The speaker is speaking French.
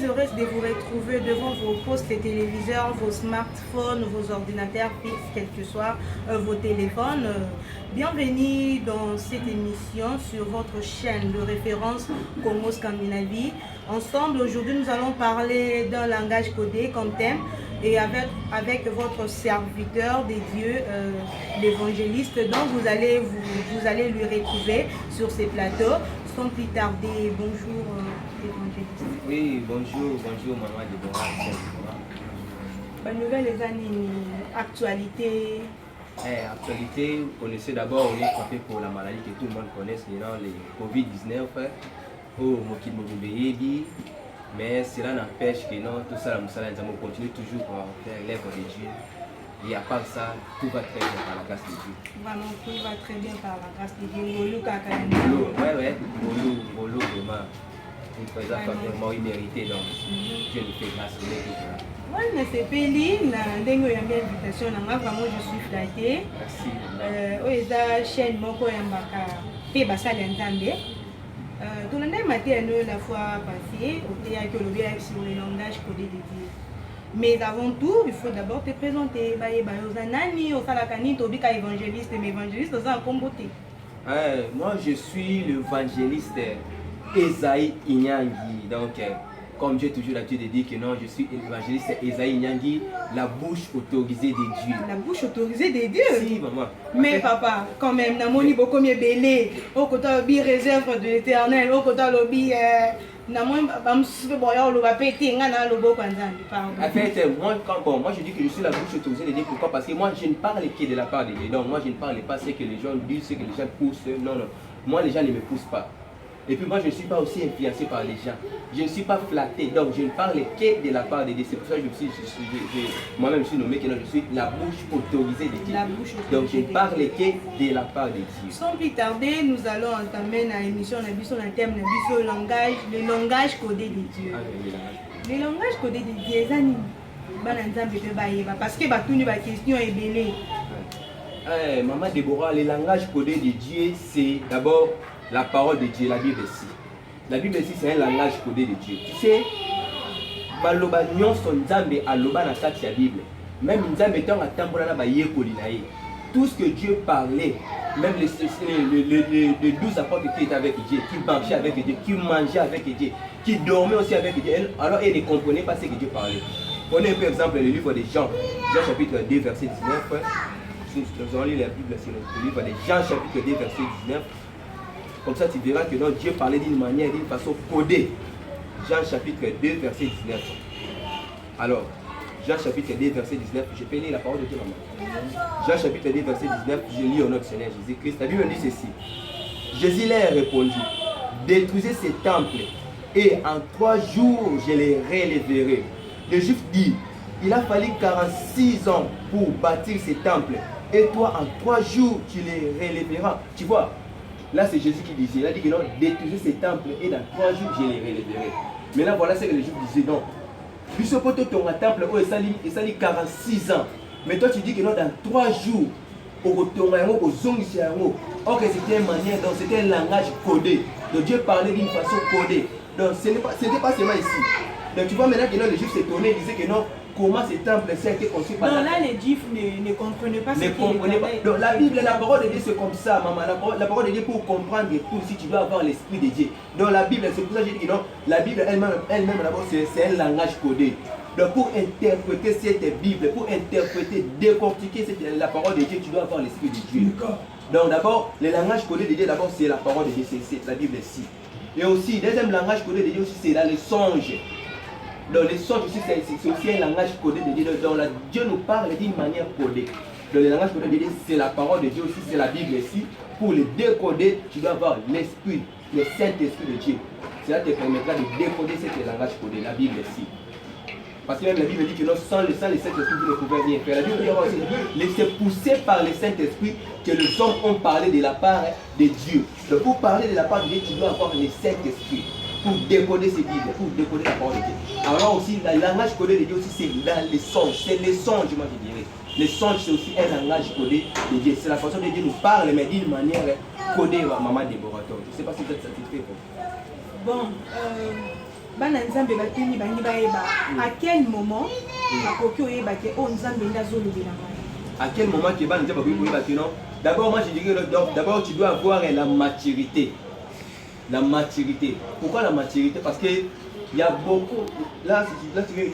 heureuse de vous retrouver devant vos postes téléviseurs, vos smartphones, vos ordinateurs fixes, quels que soient vos téléphones. Bienvenue dans cette émission sur votre chaîne de référence Congo Scandinavie. Ensemble, aujourd'hui, nous allons parler d'un langage codé comme thème et avec votre serviteur des dieux, l'évangéliste, dont vous allez lui retrouver sur ces plateaux. Sans plus tarder, bonjour évangéliste. Oui, bonjour maman Deborah. Bonne nouvelle les années, actualité. Actualité, vous connaissez d'abord, on est frappé pour la maladie que tout le monde connaît, c'est les Covid-19. Mais cela n'empêche que non, tout ça, nous continue toujours à faire l'œuvre de Dieu. Et à part ça, tout va très bien par la grâce de Dieu. Vraiment, tout va très bien par la grâce de Dieu. Ngolo, vraiment. Une présence vraiment immérité, donc Dieu nous fait grâce. Oui, mais c'est Péline, une invitation, vraiment je suis flattée. Merci. Oui, la chaîne Moko Yambaka, Pébassa Lentambé. Tout le monde m'a dit la fois passée, au théâtre sur le langage codé de Dieu. Mais avant tout, il faut d'abord te présenter. Évangéliste, mais évangéliste, c'est un comboté. Moi, je suis l'évangéliste Esaïe Inyangi. Donc, comme j'ai toujours l'habitude de dire que non, je suis l'évangéliste Esaïe Inyangi, la bouche autorisée de Dieu. La bouche autorisée de Dieu? Si, maman. Mais papa, quand même, na moni beaucoup mieux belé. Au côté de réserve de l'éternel, au côté de l'obi. En fait, moi je dis que je suis la bouche autorisée de Dieu. Pourquoi? Parce que moi je ne parle que de la part de Dieu. Donc moi je ne parle pas ce que les gens disent, ce que les gens poussent. Non, non. Moi les gens ne me poussent pas. Et puis moi je ne suis pas aussi influencé par les gens. Je ne suis pas flatté. Donc je ne parle que de la part de Dieu. C'est pour ça que moi-même je suis nommé que non, je suis la bouche autorisée de Dieu. Donc je ne parle que de la part de Dieu. Sans plus tarder, nous allons entamer la émission sur le thème le langage codé de Dieu. Le langage codé de Dieu, parce que tout une question est belle. Maman Déborah, le langage codé de Dieu, c'est d'abord la parole de Dieu, la Bible ici. La Bible ici, c'est un langage codé de Dieu. Tu sais, baloba nyonso nzambe aloba na kati ya Bible. Même nzambe tanga tambola ba yekoli na ye. Tout ce que Dieu parlait, même les 12 apôtres qui étaient avec Dieu, qui marchaient avec Dieu, qui mangeaient avec Dieu, qui dormaient aussi avec Dieu, alors ils ne comprenaient pas ce que Dieu parlait. Prenez par exemple le livre de Jean, Jean chapitre 2 verset 19. Nous allons lire la Bible, c'est le livre de Jean chapitre 2 verset 19. Comme ça tu verras que non, Dieu parlait d'une manière, d'une façon codée. Jean chapitre 2 verset 19. Alors, Jean chapitre 2 verset 19, je peux lire la parole de Dieu, maman. Jean chapitre 2 verset 19, je lis au nom du Seigneur Jésus-Christ. La Bible dit ceci. Jésus leur a répondu, détruisez ces temples et en 3 jours je les relèverai. Le Juif dit, il a fallu 46 ans pour bâtir ces temples et toi en 3 jours tu les relèveras. Tu vois, là c'est Jésus qui disait, il a dit que non, détruisez ces temples et dans 3 jours je les relèverai. Maintenant voilà ce que le Juif disait, non. Puis ce poteau ton temple, il s'allie 46 ans. Mais toi tu dis que non, dans 3 jours, ok, c'était une manière, donc c'était un langage codé. Donc Dieu parlait d'une façon codée. Donc ce n'était pas seulement ici. Donc tu vois maintenant que non, les Juifs s'étonnaient, ils disaient que non, comment ces temples ça a été construit par là les Juifs ne comprenaient pas ce qu'ils parlaient. Donc la Bible, la parole de Dieu c'est comme ça, maman. La parole de Dieu pour comprendre tout, si tu dois avoir l'esprit de Dieu. Donc la Bible, c'est pour ça que je dis que non, la Bible elle-même d'abord c'est un langage codé. Donc pour interpréter cette Bible, pour interpréter, décortiquer la parole de Dieu, tu dois avoir l'esprit de Dieu. Donc d'abord, le langage codé de Dieu, d'abord c'est la parole de Dieu, c'est la Bible ici. Et aussi, deuxième langage codé de Dieu aussi, c'est là les songes. Donc les songes aussi, c'est aussi un langage codé de Dieu. Donc Dieu nous parle d'une manière codée. Donc le langage codé de Dieu, c'est la parole de Dieu aussi, c'est la Bible ici. Pour le décoder, tu dois avoir l'esprit, le Saint-Esprit de Dieu. Cela te permettra de décoder ce langage codé, la Bible ici. Parce que même la Bible dit que non, sans le Saint-Esprit, vous ne pouvez rien faire. La Bible dit aussi, c'est poussé par le Saint-Esprit que les hommes ont parlé de la part de Dieu. Donc pour parler de la part de Dieu, tu dois avoir le Saint-Esprit pour décoder ces Bibles, pour décoder la parole de Dieu. Alors aussi, le langage codé de Dieu aussi, c'est dans les songes. C'est les songes, moi je dirais. Les songes, c'est aussi un langage codé de Dieu. C'est la façon dont Dieu nous parle, mais d'une manière codée, maman Déborah. Je ne sais pas si vous êtes satisfait. Bon, bana nzambe batuni bangi bayeba à quel moment akoki oyeba ke o nzambe ndazolobela ngai. À quel moment que bana nzambe akoki koyeba ke non? D'abord moi je dirais d'abord tu dois avoir la maturité. La maturité. Pourquoi la maturité? Parce que il y a beaucoup là tu